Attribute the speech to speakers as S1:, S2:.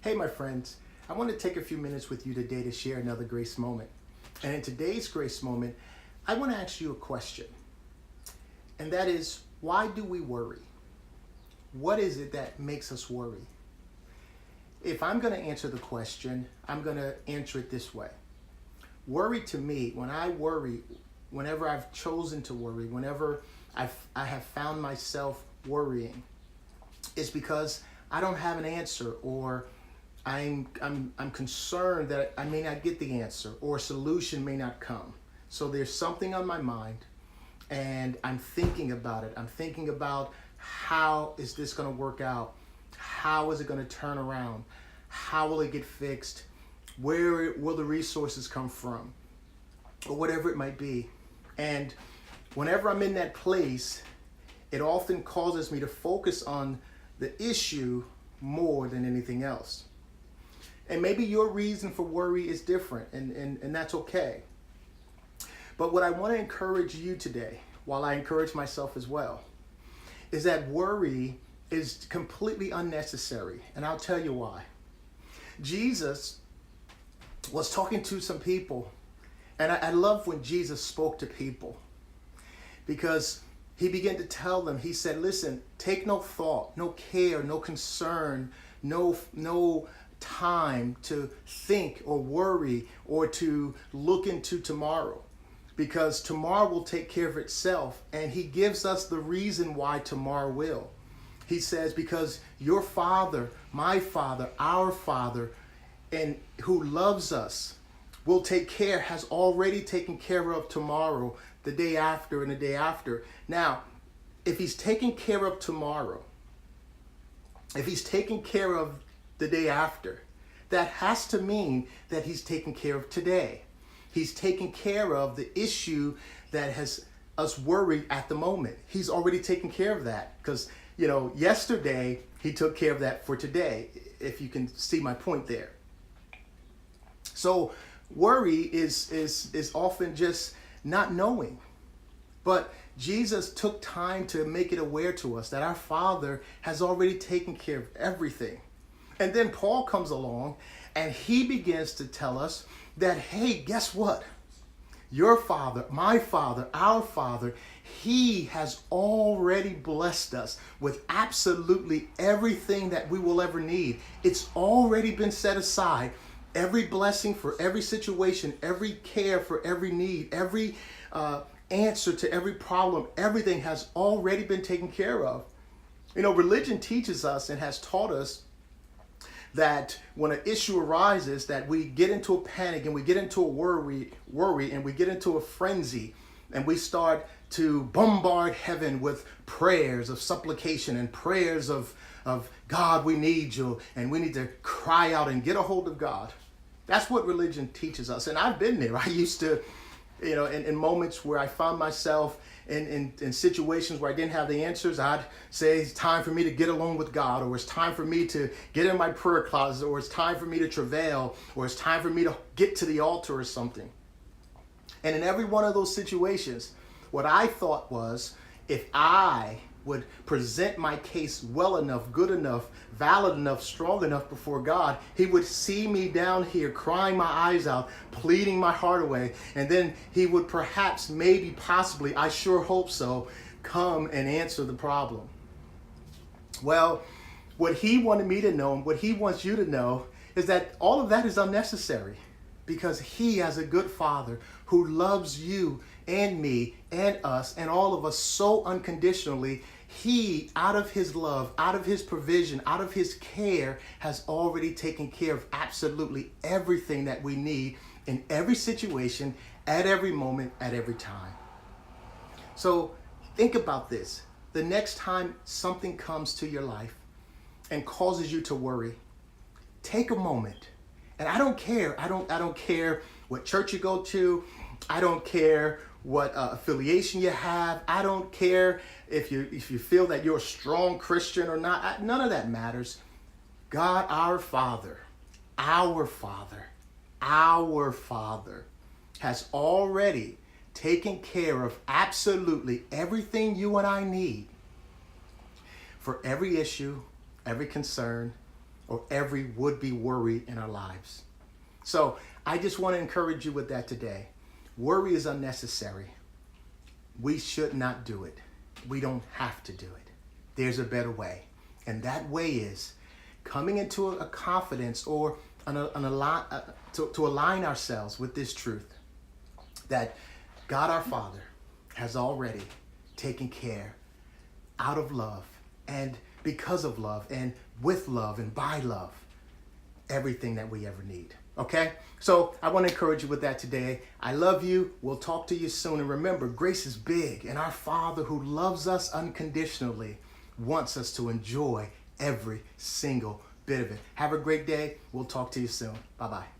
S1: Hey, my friends, I want to take a few minutes with you today to share another grace moment. And in today's grace moment, I want to ask you a question. And that is, why do we worry? What is it that makes us worry? If I'm going to answer the question, I'm going to answer it this way. Worry to me, when I worry, whenever I've chosen to worry, whenever I have found myself worrying, is because I don't have an answer, or I'm concerned that I may not get the answer, or a solution may not come. So there's something on my mind and I'm thinking about it. I'm thinking about, how is this going to work out? How is it going to turn around? How will it get fixed? Where will the resources come from? Or whatever it might be. And whenever I'm in that place, it often causes me to focus on the issue more than anything else. And maybe your reason for worry is different, and that's okay. But what I want to encourage you today, while I encourage myself as well, is that worry is completely unnecessary. And I'll tell you why. Jesus was talking to some people, and I love when Jesus spoke to people, because he began to tell them, he said, listen, take no thought, no care, no concern, no time to think or worry or to look into tomorrow, because tomorrow will take care of itself. And he gives us the reason why tomorrow will. He says, because your Father, my Father, our Father, and who loves us, will take care, has already taken care of tomorrow, the day after, and the day after. Now, if he's taking care of tomorrow, if he's taking care of the day after, that has to mean that he's taking care of today. He's taking care of the issue that has us worried at the moment. He's already taken care of that, because, yesterday he took care of that for today, if you can see my point there. So worry is often just not knowing. But Jesus took time to make it aware to us that our Father has already taken care of everything. And then Paul comes along and he begins to tell us that, hey, guess what? Your Father, my Father, our Father, he has already blessed us with absolutely everything that we will ever need. It's already been set aside. Every blessing for every situation, every care for every need, every answer to every problem, everything has already been taken care of. Religion teaches us and has taught us that when an issue arises, that we get into a panic and we get into a worry and we get into a frenzy, and we start to bombard heaven with prayers of supplication and prayers of God, we need you, and we need to cry out and get a hold of God. That's what religion teaches us. And I've been there. I used to, in moments where I found myself in situations where I didn't have the answers, I'd say it's time for me to get alone with God, or it's time for me to get in my prayer closet, or it's time for me to travail, or it's time for me to get to the altar or something. And in every one of those situations, what I thought was, if I would present my case well enough, good enough, valid enough, strong enough before God, he would see me down here crying my eyes out, pleading my heart away, and then he would perhaps, maybe, possibly, I sure hope so, come and answer the problem. Well, what he wanted me to know, and what he wants you to know, is that all of that is unnecessary, because he, as a good Father who loves you and me and us and all of us so unconditionally, he, out of his love, out of his provision, out of his care, has already taken care of absolutely everything that we need in every situation, at every moment, at every time. So think about this. The next time something comes to your life and causes you to worry, take a moment. And I don't care. I don't care what church you go to. I don't care what affiliation you have. I don't care if you feel that you're a strong Christian or not. None of that matters. God, our Father, our Father, our Father has already taken care of absolutely everything you and I need for every issue, every concern, or every would-be worry in our lives. So I just want to encourage you with that today. Worry is unnecessary. We should not do it. We don't have to do it. There's a better way. And that way is coming into a confidence or to align ourselves with this truth that God our Father has already taken care out of love and because of love and with love and by love, everything that we ever need. Okay? So I want to encourage you with that today. I love you. We'll talk to you soon. And remember, grace is big, and our Father who loves us unconditionally wants us to enjoy every single bit of it. Have a great day. We'll talk to you soon. Bye-bye.